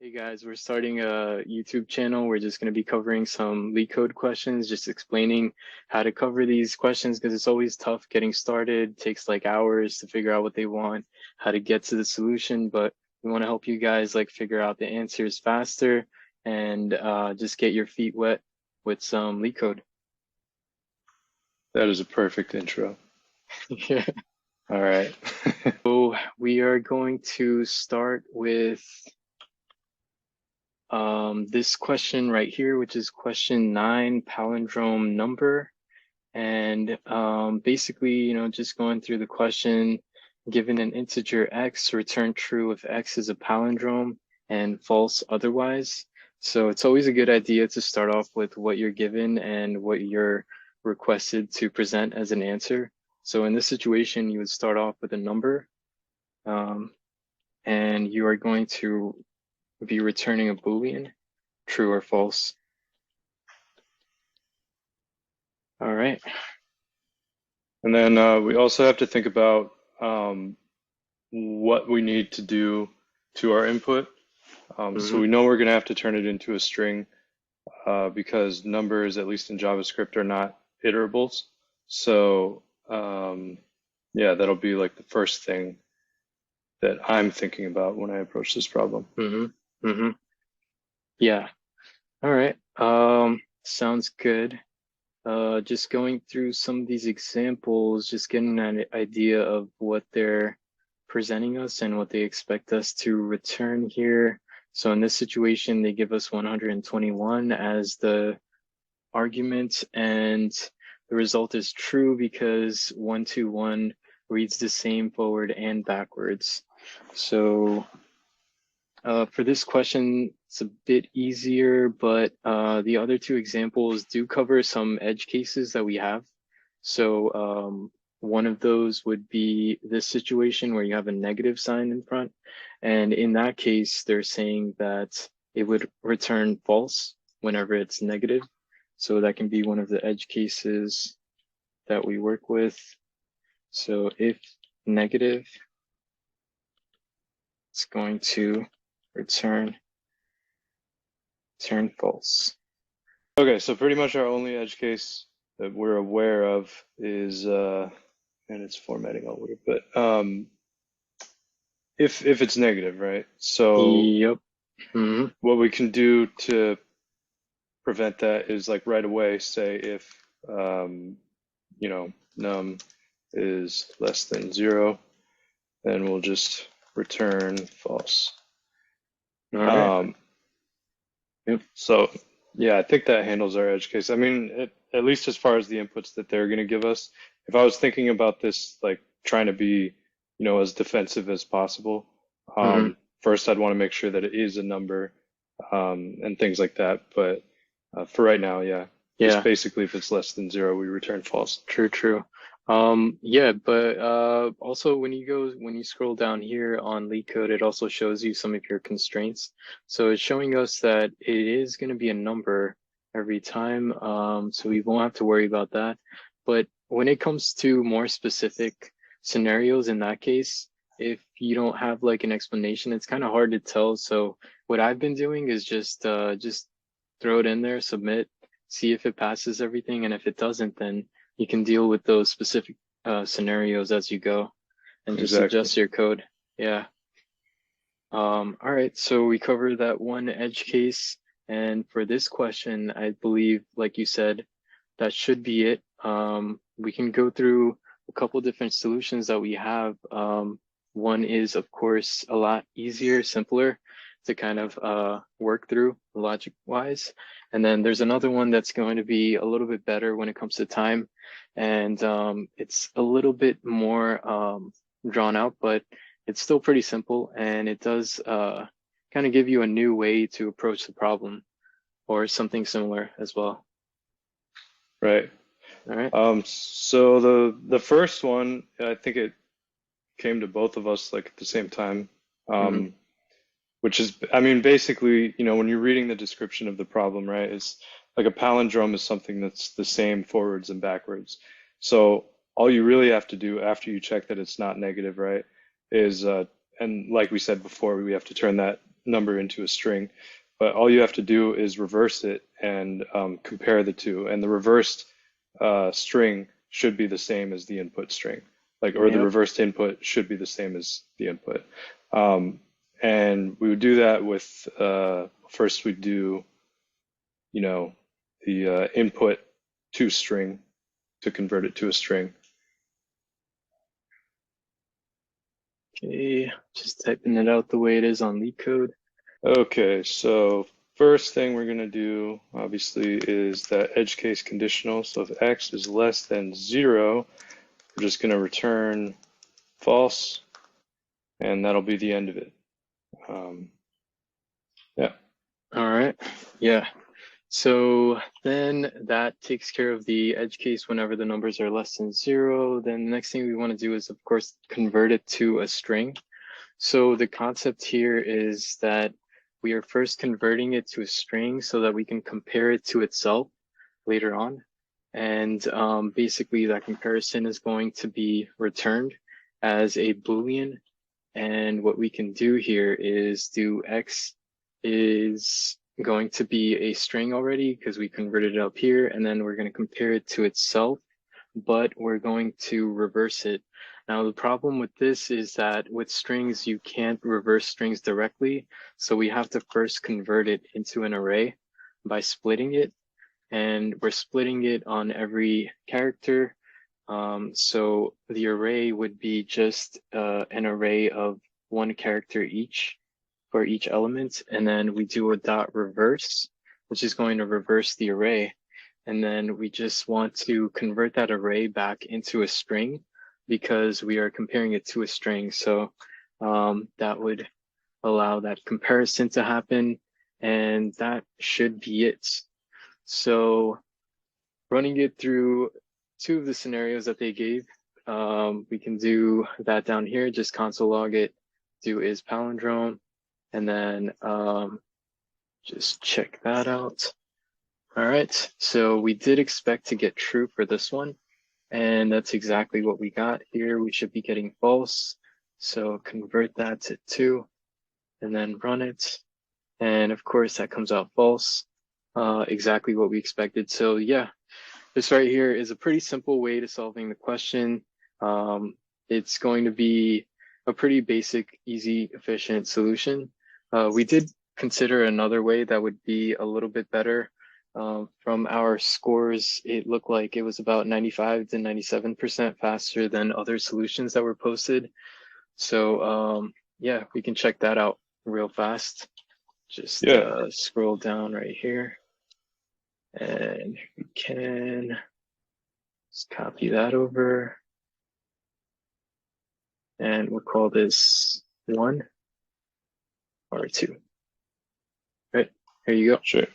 Hey guys, we're starting a YouTube channel. We're just going to be covering some Leetcode questions, just explaining how to cover these questions because it's always tough getting started. It takes like hours to figure out what they want, how to get to the solution, but we want to help you guys like figure out the answers faster and just get your feet wet with some Leetcode. That is a perfect intro. Yeah. All right. So we are going to start with this question right here, which is question 9, palindrome number. And basically, just going through the question, given an integer x, return true if x is a palindrome and false otherwise. So it's always a good idea to start off with what you're given and what you're requested to present as an answer. So in this situation, you would start off with a number, and you are going to be returning a Boolean, true or false. All right. And then we also have to think about what we need to do to our input. So we know we're going to have to turn it into a string because numbers, at least in JavaScript, are not iterables. So yeah, that'll be like the first thing that I'm thinking about when I approach this problem. Yeah. All right. Sounds good. Just going through some of these examples, just getting an idea of what they're presenting us and what they expect us to return here. So in this situation, they give us 121 as the argument, and the result is true because 121 reads the same forward and backwards. So for this question, it's a bit easier, but the other two examples do cover some edge cases that we have. So one of those would be this situation where you have a negative sign in front. And in that case, they're saying that it would return false whenever it's negative. So that can be one of the edge cases that we work with. So if negative, it's going to return false. Okay, so pretty much our only edge case that we're aware of is, and it's formatting all weird, but if it's negative, right? So Yep. what we can do to prevent that is like right away say if num is less than 0, then we'll just return false. All right. Yep. So yeah, I think that handles our edge case. I mean, at least as far as the inputs that they're going to give us. If I was thinking about this, like trying to be, as defensive as possible, first I'd want to make sure that it is a number, and things like that. But for right now, yeah, just basically if it's less than 0, we return false. True. Yeah, but also when you scroll down here on Leetcode, it also shows you some of your constraints. So it's showing us that it is going to be a number every time, so we won't have to worry about that. But when it comes to more specific scenarios, in that case, if you don't have like an explanation, it's kind of hard to tell. So what I've been doing is just throw it in there, submit, see if it passes everything, and if it doesn't, then you can deal with those specific scenarios as you go and just adjust your code. Yeah. All right, so we covered that one edge case. And for this question, I believe, like you said, that should be it. We can go through a couple different solutions that we have. One is, of course, a lot easier, simpler to kind of work through logic-wise. And then there's another one that's going to be a little bit better when it comes to time. And it's a little bit more drawn out, but it's still pretty simple. And it does kind of give you a new way to approach the problem or something similar as well. Right. All right. So the first one, I think it came to both of us like at the same time. Which is, I mean, basically, when you're reading the description of the problem, right, it's like a palindrome is something that's the same forwards and backwards. So all you really have to do after you check that it's not negative, right, is, and like we said before, we have to turn that number into a string. But all you have to do is reverse it and compare the two. And the reversed string should be the same as the input string, or the Yep. reversed input should be the same as the input. And we would do that with first we'd do, the input to string to convert it to a string. Okay, just typing it out the way it is on Leetcode. Okay, so first thing we're going to do, obviously, is that edge case conditional. So if x is less than 0, we're just going to return false, and that'll be the end of it. Yeah. All right. Yeah. So then that takes care of the edge case whenever the numbers are less than 0. Then the next thing we want to do is, of course, convert it to a string. So the concept here is that we are first converting it to a string so that we can compare it to itself later on. And basically that comparison is going to be returned as a Boolean. And what we can do here is do x is going to be a string already because we converted it up here, and then we're going to compare it to itself, but we're going to reverse it. Now, the problem with this is that with strings, you can't reverse strings directly. So we have to first convert it into an array by splitting it. And we're splitting it on every character. So the array would be just an array of one character each for each element. And then we do a dot reverse, which is going to reverse the array. And then we just want to convert that array back into a string because we are comparing it to a string. So that would allow that comparison to happen. And that should be it. So running it through two of the scenarios that they gave, we can do that down here, just console log it, do is palindrome, and then just check that out. All right, so we did expect to get true for this one, and that's exactly what we got here. We should be getting false. So convert that to 2 and then run it. And of course that comes out false, exactly what we expected. So yeah, this right here is a pretty simple way to solving the question. It's going to be a pretty basic, easy, efficient solution. We did consider another way that would be a little bit better. From our scores, it looked like it was about 95 to 97% faster than other solutions that were posted. So yeah, we can check that out real fast. Just scroll down right here. And we can just copy that over. And we'll call this 1 or 2. Right, here you go. Sure.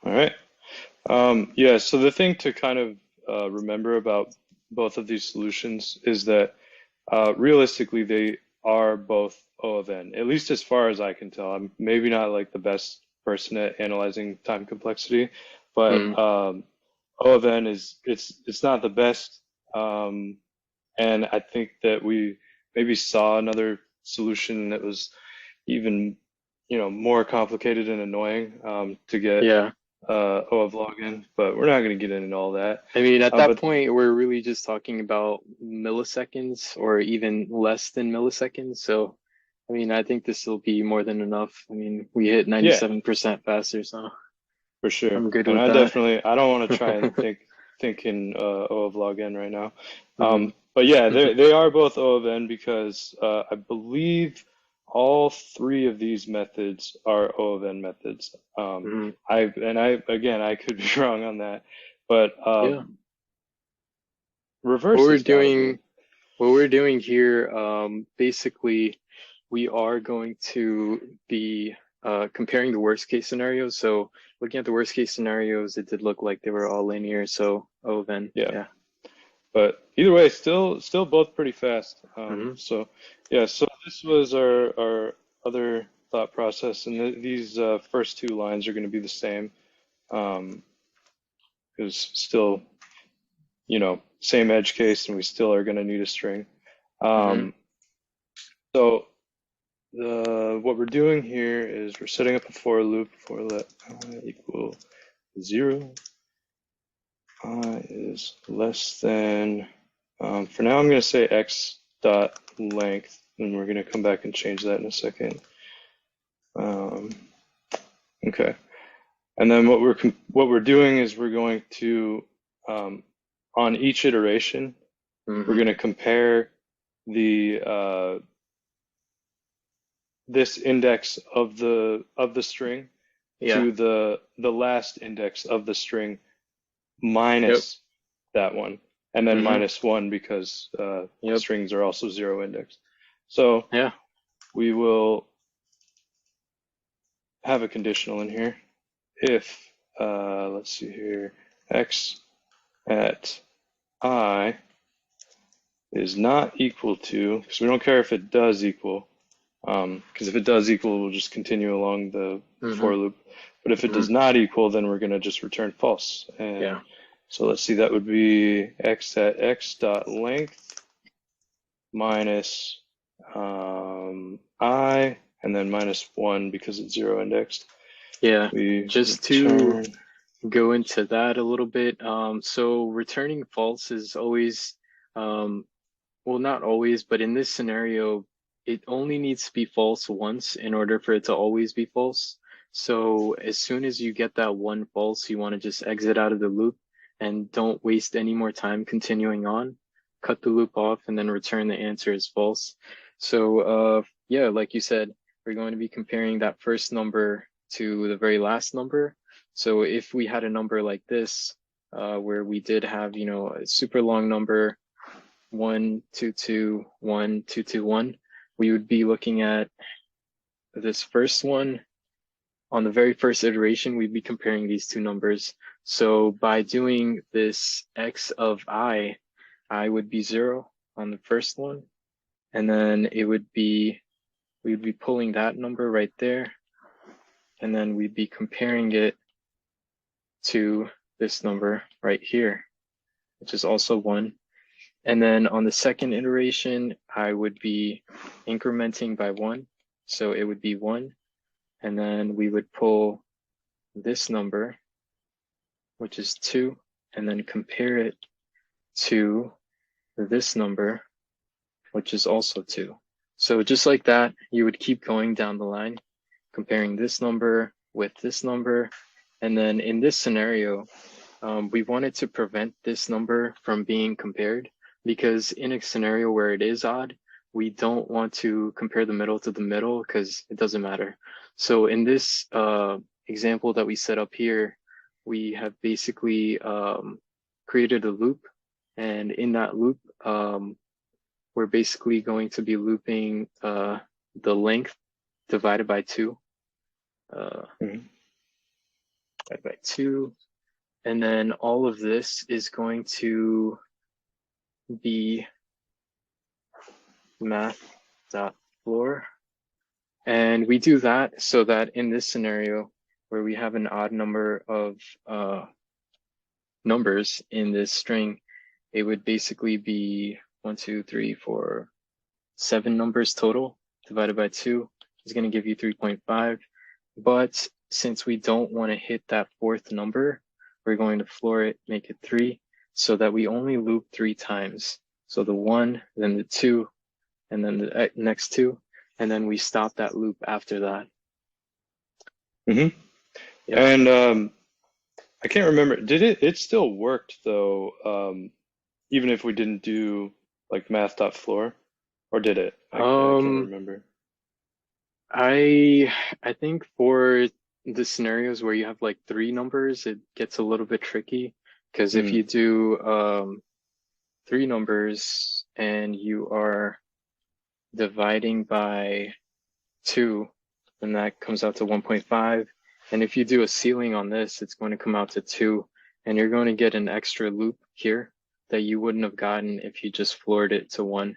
All right. Yeah, so the thing to kind of remember about both of these solutions is that realistically they are both O of n, at least as far as I can tell. I'm maybe not like the best person at analyzing time complexity, but O of n it's not the best. And I think that we maybe saw another solution that was even more complicated and annoying to get O of log n, but we're not going to get into all that. I mean, at that point, we're really just talking about milliseconds or even less than milliseconds. So, I mean, I think this will be more than enough. I mean, we hit 97% faster, so for sure. I'm good and with I that. definitely, I don't want to try and think in O of log n right now. But yeah, they are both O of n because I believe all 3 of these methods are O of n methods. I could be wrong on that, but reverse. What we're doing here, basically, we are going to be comparing the worst case scenarios. So looking at the worst case scenarios, it did look like they were all linear. So O of n, yeah. But either way, still both pretty fast. So yeah, so this was our other thought process, and these first 2 lines are going to be the same, because still, same edge case, and we still are going to need a string. So what we're doing here is we're setting up a for loop for let I equal 0. I is less than, for now I'm going to say x dot length, and we're going to come back and change that in a second. Okay, and then what we're doing is we're going to on each iteration we're going to compare the this index of the string to the last index of the string minus that one, and then minus 1 because strings are also 0 indexed. So we will have a conditional in here. If, let's see here, x at I is not equal to, because we don't care if it does equal, because if it does equal, we'll just continue along the for loop. But if it does not equal, then we're going to just return false. And so let's see, that would be x at x dot length minus I, and then minus 1 because it's 0 indexed. Yeah, just to go into that a little bit. So returning false is always, well, not always, but in this scenario, it only needs to be false once in order for it to always be false. So as soon as you get that one false, you want to just exit out of the loop and don't waste any more time continuing on. Cut the loop off and then return the answer as false. So yeah, like you said, we're going to be comparing that first number to the very last number. So if we had a number like this, where we did have, you know, a super long number, 1, 2, 2, 1, 2, 2, 1, we would be looking at this first one. On the very first iteration, we'd be comparing these two numbers. So by doing this x of I would be 0 on the first one. And then it would be, we'd be pulling that number right there. And then we'd be comparing it to this number right here, which is also 1. And then on the second iteration, I would be incrementing by 1. So it would be 1. And then we would pull this number, which is 2, and then compare it to this number, which is also 2. So just like that, you would keep going down the line, comparing this number with this number. And then in this scenario, we wanted to prevent this number from being compared, because in a scenario where it is odd, we don't want to compare the middle to the middle because it doesn't matter. So in this example that we set up here, we have basically created a loop. And in that loop, we're basically going to be looping the length divided by 2. Divided by 2. And then all of this is going to be math.floor. And we do that so that in this scenario where we have an odd number of numbers in this string, it would basically be 1, 2, 3, 4, 7 numbers total divided by 2 is going to give you 3.5. But since we don't want to hit that fourth number, we're going to floor it, make it 3, so that we only loop 3 times. So the 1, then the 2, and then the next 2, and then we stop that loop after that. Yep. And I can't remember, did it still worked though, even if we didn't do like math.floor, or did it? I can't remember. I think for the scenarios where you have like 3 numbers, it gets a little bit tricky, because if you do 3 numbers and you are dividing by 2, then that comes out to 1.5. And if you do a ceiling on this, it's going to come out to 2, and you're going to get an extra loop here that you wouldn't have gotten if you just floored it to 1.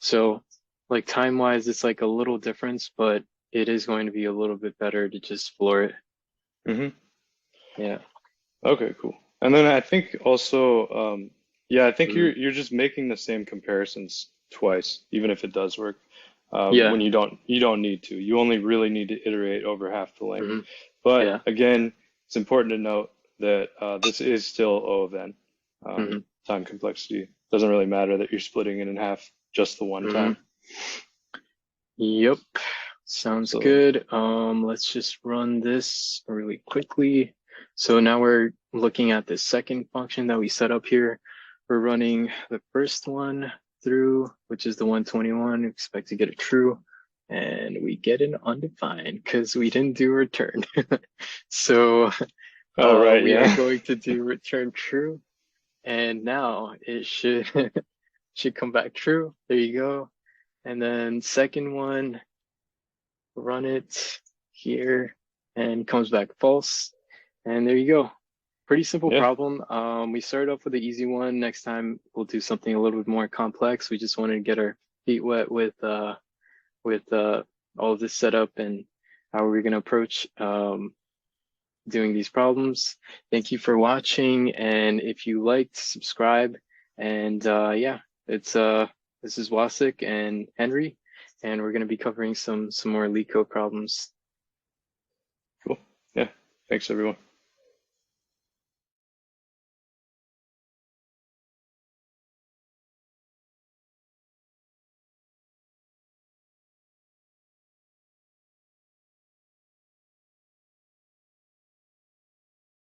So like time-wise, it's like a little difference, but it is going to be a little bit better to just floor it. Yeah. Okay, cool. And then I think also, yeah, I think you're just making the same comparisons twice, even if it does work. Yeah. when you don't need to. You only really need to iterate over half the length. Hmm. But Yeah. again, it's important to note that this is still O of n. Hmm. Time complexity doesn't really matter that you're splitting it in half just the one Hmm. time. Yep. Sounds So good. Let's just run this really quickly. So now we're looking at the second function that we set up here. We're running the first one through, which is the 121. Expect to get a true, and we get an undefined because we didn't do return. So oh right, we are yeah. going to do return true, and now it should should come back true. There you go. And then second one, run it here, and comes back false. And there you go. Pretty simple Yeah. problem. We started off with the easy one. Next time we'll do something a little bit more complex. We just wanted to get our feet wet with all of this setup and how we're gonna approach doing these problems. Thank you for watching, and if you liked, subscribe. And yeah, it's this is Wasik and Henry, and we're gonna be covering some more Leetcode problems. Cool. Yeah. Thanks everyone.